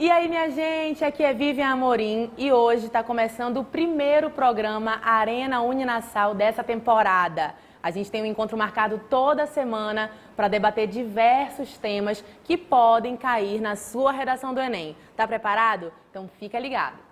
E aí, minha gente, aqui é Vivian Amorim e hoje está começando o primeiro programa Arena Uninassal dessa temporada. A gente tem um encontro marcado toda semana para debater diversos temas que podem cair na sua redação do Enem. Tá preparado? Então fica ligado.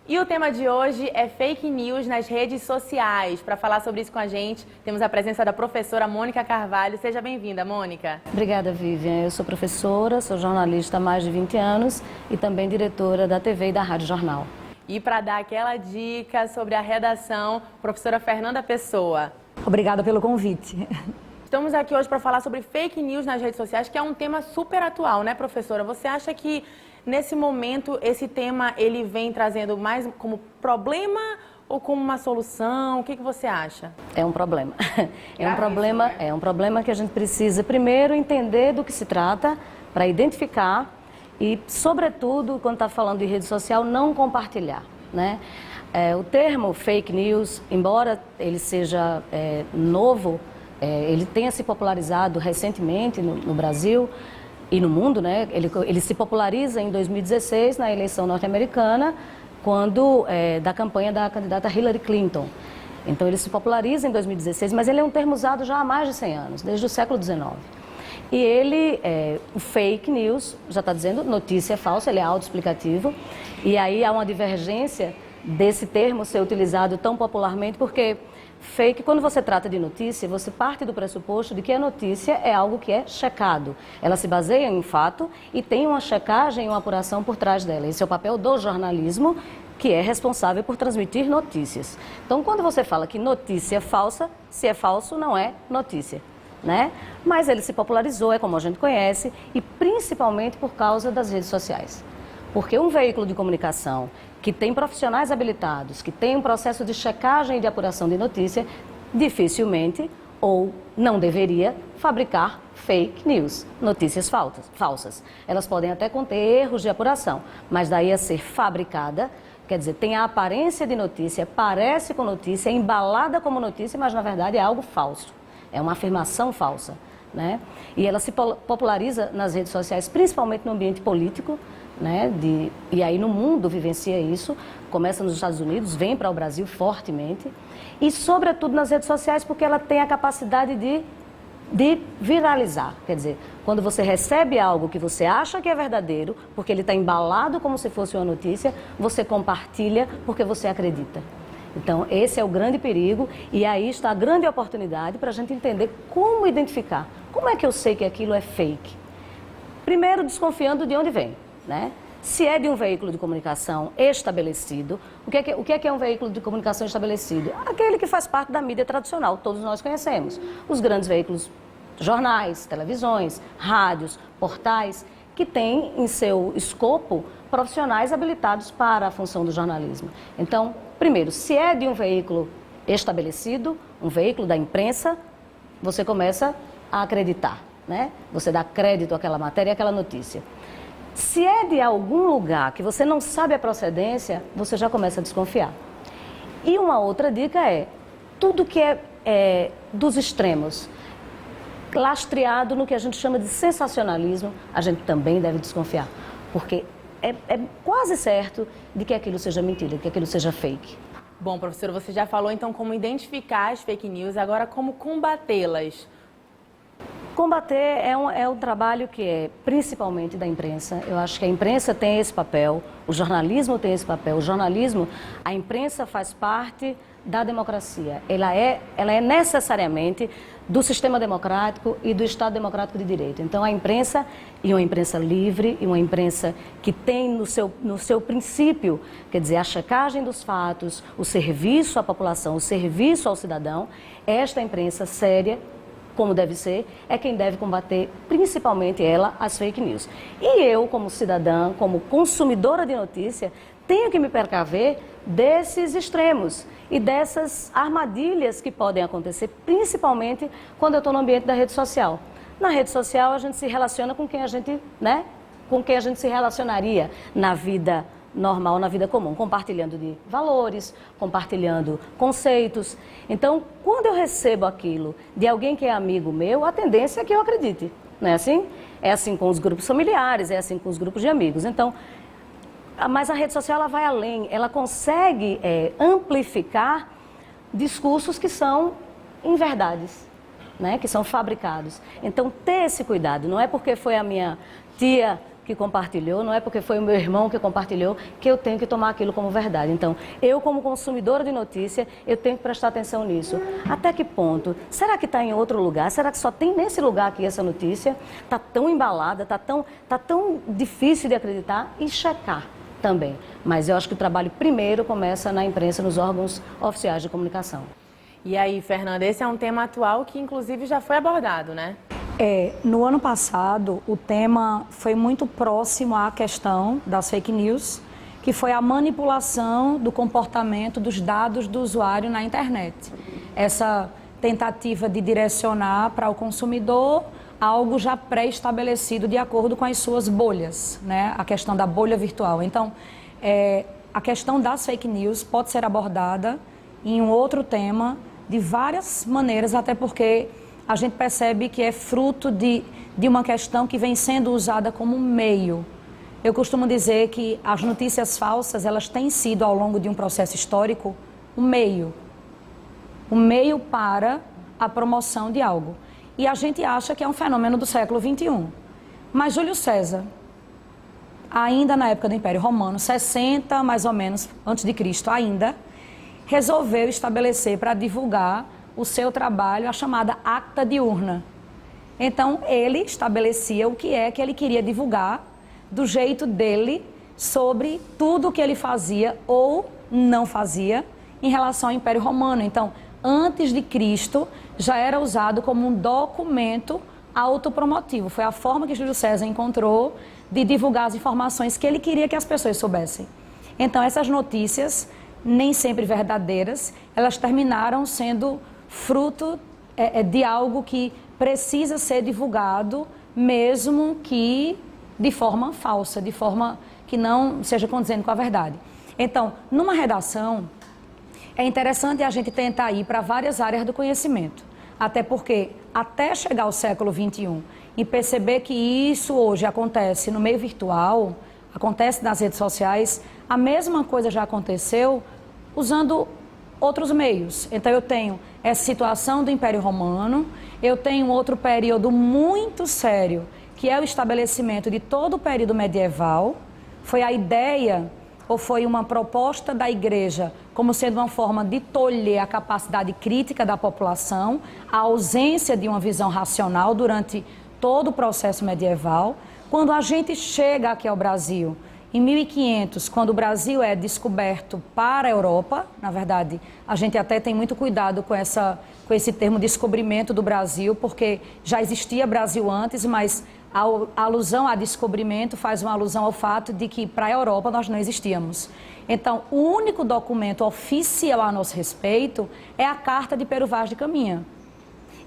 E o tema de hoje é fake news nas redes sociais. Para falar sobre isso com a gente, temos a presença da professora Mônica Carvalho. Seja bem-vinda, Mônica. Obrigada, Vivian. Eu sou professora, sou jornalista há mais de 20 anos e também diretora da TV e da Rádio Jornal. E para dar aquela dica sobre a redação, professora Fernanda Pessoa. Obrigada pelo convite. Estamos aqui hoje para falar sobre fake news nas redes sociais, que é um tema super atual, né, professora? Você acha que nesse momento esse tema ele vem trazendo mais como problema ou como uma solução? O que você acha? É um problema. É um problema que a gente precisa primeiro entender do que se trata para identificar e, sobretudo, quando está falando de rede social, não compartilhar, né? O termo fake news, embora ele seja novo, ele tenha se popularizado recentemente no Brasil e no mundo, né? Ele se populariza em 2016 na eleição norte-americana, quando da campanha da candidata Hillary Clinton. Então ele se populariza em 2016, mas ele é um termo usado já há mais de 100 anos, desde o século XIX. E ele, o fake news, já está dizendo notícia falsa, ele é autoexplicativo, e aí há uma divergência desse termo ser utilizado tão popularmente, porque fake, quando você trata de notícia, você parte do pressuposto de que a notícia é algo que é checado. Ela se baseia em fato e tem uma checagem, uma apuração por trás dela. Esse é o papel do jornalismo, que é responsável por transmitir notícias. Então, quando você fala que notícia é falsa, se é falso, não é notícia, né? Mas ele se popularizou, é como a gente conhece, e principalmente por causa das redes sociais. Porque um veículo de comunicação que tem profissionais habilitados, que tem um processo de checagem e de apuração de notícia, dificilmente ou não deveria fabricar fake news, notícias falsas. Elas podem até conter erros de apuração, mas daí a ser fabricada, quer dizer, tem a aparência de notícia, parece com notícia, é embalada como notícia, mas na verdade é algo falso, é uma afirmação falsa, né? E ela se populariza nas redes sociais, principalmente no ambiente político, né? E aí no mundo vivencia isso, começa nos Estados Unidos, vem para o Brasil fortemente e sobretudo nas redes sociais, porque ela tem a capacidade de viralizar, quer dizer, quando você recebe algo que você acha que é verdadeiro, porque ele está embalado como se fosse uma notícia, você compartilha porque você acredita. Então esse é o grande perigo e aí está a grande oportunidade para a gente entender como identificar, como é que eu sei que aquilo é fake. Primeiro desconfiando de onde vem, né? Se é de um veículo de comunicação estabelecido, o que é um veículo de comunicação estabelecido? Aquele que faz parte da mídia tradicional, todos nós conhecemos. Os grandes veículos, jornais, televisões, rádios, portais, que têm em seu escopo profissionais habilitados para a função do jornalismo. Então, primeiro, se é de um veículo estabelecido, um veículo da imprensa, você começa a acreditar, né? Você dá crédito àquela matéria e àquela notícia. Se é de algum lugar que você não sabe a procedência, você já começa a desconfiar. E uma outra dica é, tudo que é dos extremos, lastreado no que a gente chama de sensacionalismo, a gente também deve desconfiar. Porque é quase certo de que aquilo seja mentira, de que aquilo seja fake. Bom, professora, você já falou então como identificar as fake news, agora como combatê-las. Combater é um trabalho que é principalmente da imprensa. Eu acho que a imprensa tem esse papel, o jornalismo tem esse papel. O jornalismo, a imprensa faz parte da democracia. Ela é necessariamente do sistema democrático e do Estado democrático de direito. Então a imprensa, e uma imprensa livre, e uma imprensa que tem no seu princípio, quer dizer, a checagem dos fatos, o serviço à população, o serviço ao cidadão, esta imprensa séria, como deve ser, é quem deve combater, principalmente ela, as fake news. E eu, como cidadã, como consumidora de notícia, tenho que me precaver desses extremos e dessas armadilhas que podem acontecer, principalmente quando eu estou no ambiente da rede social. Na rede social, a gente se relaciona com quem a gente, né, com quem a gente se relacionaria na vida normal na vida comum, compartilhando de valores, compartilhando conceitos. Então, quando eu recebo aquilo de alguém que é amigo meu, a tendência é que eu acredite, não é assim? É assim com os grupos familiares, é assim com os grupos de amigos. Então, mas a rede social ela vai além, ela consegue amplificar discursos que são inverdades, né? Que são fabricados. Então, ter esse cuidado, não é porque foi a minha tia que compartilhou, não é porque foi o meu irmão que compartilhou, que eu tenho que tomar aquilo como verdade. Então, eu como consumidora de notícia, eu tenho que prestar atenção nisso. Até que ponto? Será que está em outro lugar? Será que só tem nesse lugar aqui essa notícia? Está tão embalada, está tão difícil de acreditar e checar também. Mas eu acho que o trabalho primeiro começa na imprensa, nos órgãos oficiais de comunicação. E aí, Fernanda, esse é um tema atual que inclusive já foi abordado, né? No ano passado, o tema foi muito próximo à questão das fake news, que foi a manipulação do comportamento dos dados do usuário na internet. Essa tentativa de direcionar para o consumidor algo já pré-estabelecido de acordo com as suas bolhas, né? A questão da bolha virtual. Então, a questão das fake news pode ser abordada em um outro tema de várias maneiras, até porque a gente percebe que é fruto de uma questão que vem sendo usada como meio. Eu costumo dizer que as notícias falsas, elas têm sido, ao longo de um processo histórico, um meio para a promoção de algo. E a gente acha que é um fenômeno do século XXI. Mas Júlio César, ainda na época do Império Romano, 60 mais ou menos antes de Cristo ainda, resolveu estabelecer para divulgar o seu trabalho a chamada Acta Diurna. Então, ele estabelecia o que é que ele queria divulgar do jeito dele sobre tudo o que ele fazia ou não fazia em relação ao Império Romano. Então, antes de Cristo, já era usado como um documento autopromotivo. Foi a forma que Júlio César encontrou de divulgar as informações que ele queria que as pessoas soubessem. Então, essas notícias, nem sempre verdadeiras, elas terminaram sendo fruto de algo que precisa ser divulgado, mesmo que de forma falsa, de forma que não seja condizente com a verdade. Então, numa redação, é interessante a gente tentar ir para várias áreas do conhecimento, até porque, até chegar ao século XXI e perceber que isso hoje acontece no meio virtual, acontece nas redes sociais, a mesma coisa já aconteceu usando outros meios. Então, eu tenho essa situação do Império Romano, eu tenho outro período muito sério, que é o estabelecimento de todo o período medieval. Foi a ideia, ou foi uma proposta da Igreja, como sendo uma forma de tolher a capacidade crítica da população, a ausência de uma visão racional durante todo o processo medieval. Quando a gente chega aqui ao Brasil, em 1500, quando o Brasil é descoberto para a Europa, na verdade, a gente até tem muito cuidado com esse termo descobrimento do Brasil, porque já existia Brasil antes, mas a alusão a descobrimento faz uma alusão ao fato de que para a Europa nós não existíamos. Então, o único documento oficial a nosso respeito é a Carta de Pero Vaz de Caminha.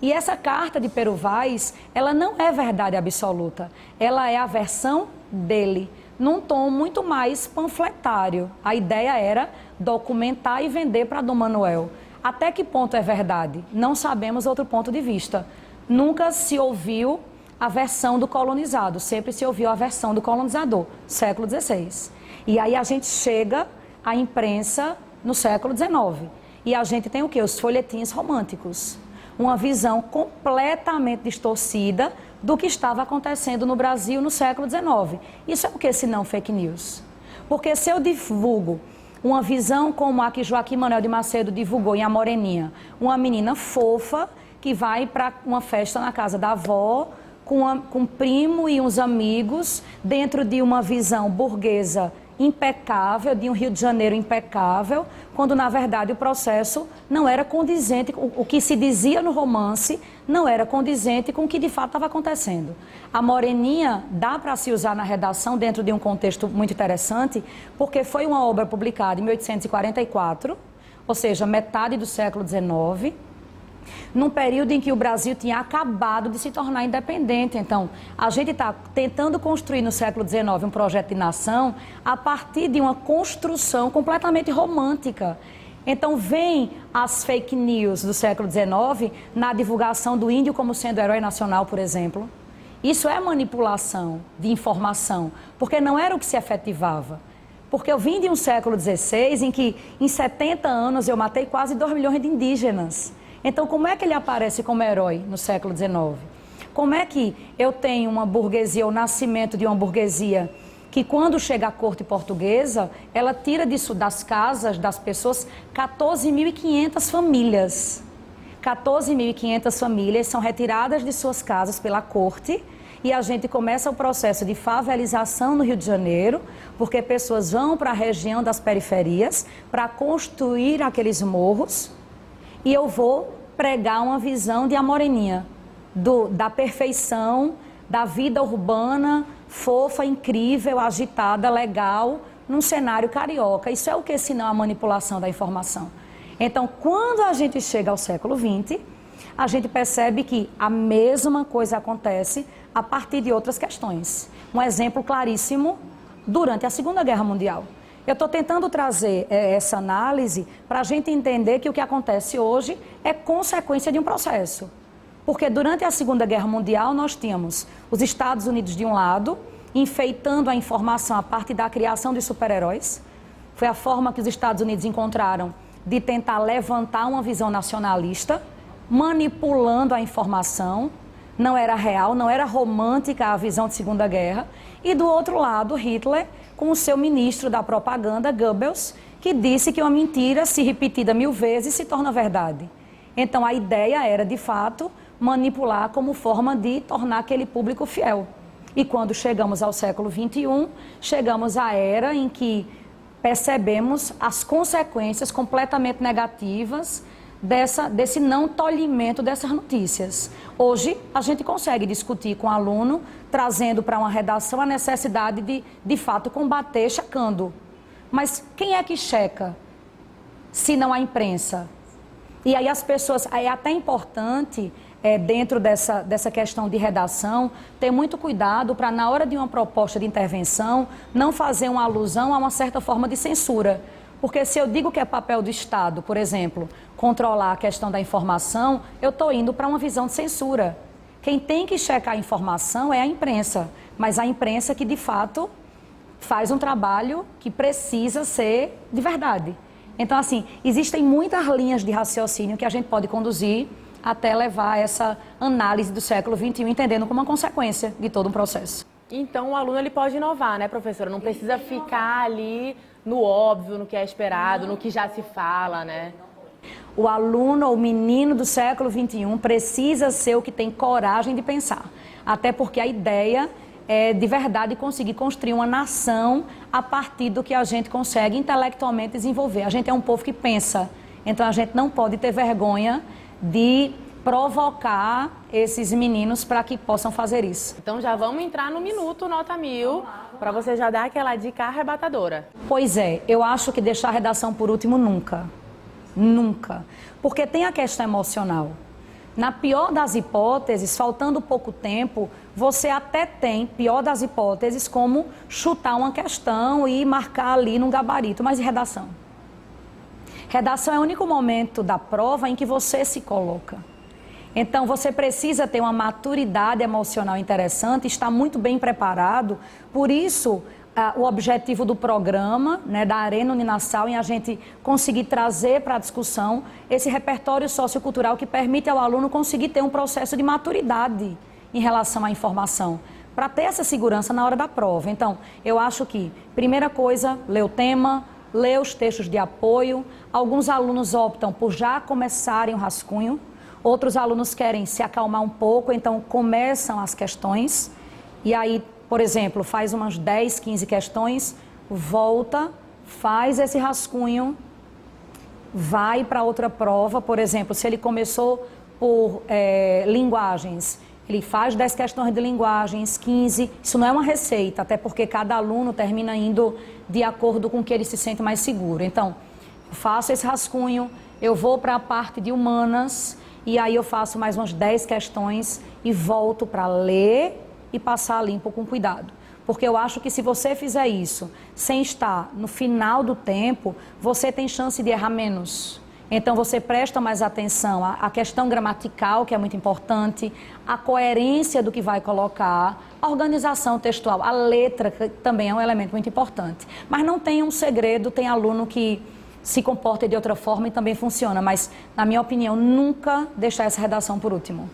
E essa Carta de Pero Vaz, ela não é verdade absoluta, ela é a versão dele, num tom muito mais panfletário. A ideia era documentar e vender para Dom Manuel. Até que ponto é verdade? Não sabemos outro ponto de vista. Nunca se ouviu a versão do colonizado, sempre se ouviu a versão do colonizador, século XVI. E aí a gente chega à imprensa no século XIX. E a gente tem o quê? Os folhetins românticos. Uma visão completamente distorcida do que estava acontecendo no Brasil no século XIX. Isso é o que, se não fake news? Porque se eu divulgo uma visão como a que Joaquim Manuel de Macedo divulgou em A Moreninha, uma menina fofa que vai para uma festa na casa da avó, com um primo e uns amigos, dentro de uma visão burguesa impecável, de um Rio de Janeiro impecável, quando na verdade o processo não era condizente, o que se dizia no romance não era condizente com o que de fato estava acontecendo. A Moreninha dá para se usar na redação dentro de um contexto muito interessante, porque foi uma obra publicada em 1844, ou seja, metade do século XIX, num período em que o Brasil tinha acabado de se tornar independente. Então, a gente está tentando construir no século XIX um projeto de nação a partir de uma construção completamente romântica. Então, vem as fake news do século XIX na divulgação do índio como sendo herói nacional, por exemplo. Isso é manipulação de informação, porque não era o que se efetivava. Porque eu vim de um século XVI em que, em 70 anos, eu matei quase 2 milhões de indígenas. Então, como é que ele aparece como herói no século XIX? Como é que eu tenho uma burguesia, o nascimento de uma burguesia, que quando chega à corte portuguesa, ela tira disso das casas das pessoas 14.500 famílias. 14.500 famílias são retiradas de suas casas pela corte e a gente começa o processo de favelização no Rio de Janeiro, porque pessoas vão para a região das periferias para construir aqueles morros. E eu vou pregar uma visão de Amoreninha, da perfeição, da vida urbana, fofa, incrível, agitada, legal, num cenário carioca. Isso é o que, senão a manipulação da informação. Então, quando a gente chega ao século XX, a gente percebe que a mesma coisa acontece a partir de outras questões. Um exemplo claríssimo, durante a Segunda Guerra Mundial. Eu estou tentando trazer essa análise para a gente entender que o que acontece hoje é consequência de um processo. Porque durante a Segunda Guerra Mundial nós tínhamos os Estados Unidos de um lado, enfeitando a informação a partir da criação de super-heróis. Foi a forma que os Estados Unidos encontraram de tentar levantar uma visão nacionalista, manipulando a informação. Não era real, não era romântica a visão de Segunda Guerra. E do outro lado, Hitler, com o seu ministro da propaganda, Goebbels, que disse que uma mentira, se repetida 1000 vezes, se torna verdade. Então, a ideia era, de fato, manipular como forma de tornar aquele público fiel. E quando chegamos ao século XXI, chegamos à era em que percebemos as consequências completamente negativas desse não tolhimento dessas notícias. Hoje, a gente consegue discutir com o aluno, trazendo para uma redação a necessidade de fato, combater checando. Mas quem é que checa, se não a imprensa? E aí as pessoas, é até importante, dentro dessa questão de redação, ter muito cuidado para, na hora de uma proposta de intervenção, não fazer uma alusão a uma certa forma de censura. Porque se eu digo que é papel do Estado, por exemplo, controlar a questão da informação, eu estou indo para uma visão de censura. Quem tem que checar a informação é a imprensa, mas a imprensa que, de fato, faz um trabalho que precisa ser de verdade. Então, assim, existem muitas linhas de raciocínio que a gente pode conduzir até levar essa análise do século XXI, entendendo como uma consequência de todo um processo. Então, o aluno ele pode inovar, né, professora? Não precisa ficar ali no óbvio, no que é esperado, no que já se fala, né? O aluno, o menino do século XXI precisa ser o que tem coragem de pensar. Até porque a ideia é, de verdade, conseguir construir uma nação a partir do que a gente consegue intelectualmente desenvolver. A gente é um povo que pensa, então a gente não pode ter vergonha de provocar esses meninos para que possam fazer isso. Então já vamos entrar no Minuto Nota 1000, para você já dar aquela dica arrebatadora. Pois é, eu acho que deixar a redação por último nunca. Nunca. Porque tem a questão emocional. Na pior das hipóteses, faltando pouco tempo, você até tem, pior das hipóteses, como chutar uma questão e marcar ali no gabarito. Mas e redação? Redação é o único momento da prova em que você se coloca. Então, você precisa ter uma maturidade emocional interessante, estar muito bem preparado. Por isso, o objetivo do programa, né, da Arena Uninassal, em a gente conseguir trazer para a discussão esse repertório sociocultural que permite ao aluno conseguir ter um processo de maturidade em relação à informação, para ter essa segurança na hora da prova. Então, eu acho que, primeira coisa, ler o tema, ler os textos de apoio. Alguns alunos optam por já começarem o rascunho. Outros alunos querem se acalmar um pouco, então começam as questões. E aí, por exemplo, faz umas 10, 15 questões, volta, faz esse rascunho, vai para outra prova. Por exemplo, se ele começou por linguagens, ele faz 10 questões de linguagens, 15. Isso não é uma receita, até porque cada aluno termina indo de acordo com o que ele se sente mais seguro. Então, faço esse rascunho, eu vou para a parte de humanas. e aí eu faço mais umas 10 questões e volto para ler e passar limpo com cuidado. Porque eu acho que se você fizer isso sem estar no final do tempo, você tem chance de errar menos. Então você presta mais atenção à questão gramatical, que é muito importante, a coerência do que vai colocar, a organização textual, a letra, que também é um elemento muito importante. Mas não tem um segredo, tem aluno que se comporta de outra forma e também funciona, mas, na minha opinião, nunca deixar essa redação por último.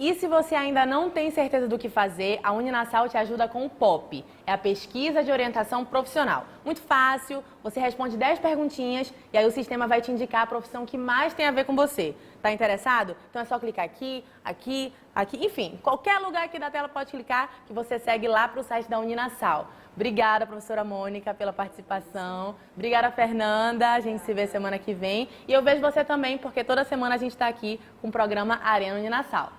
E se você ainda não tem certeza do que fazer, a Uninasal te ajuda com o POP. É a pesquisa de orientação profissional. Muito fácil, você responde 10 perguntinhas e aí o sistema vai te indicar a profissão que mais tem a ver com você. Tá interessado? Então é só clicar aqui, aqui, aqui, enfim, qualquer lugar aqui da tela pode clicar que você segue lá para o site da Uninasal. Obrigada, professora Mônica, pela participação. Obrigada, Fernanda. A gente se vê semana que vem. E eu vejo você também, porque toda semana a gente está aqui com o programa Arena Uninasal.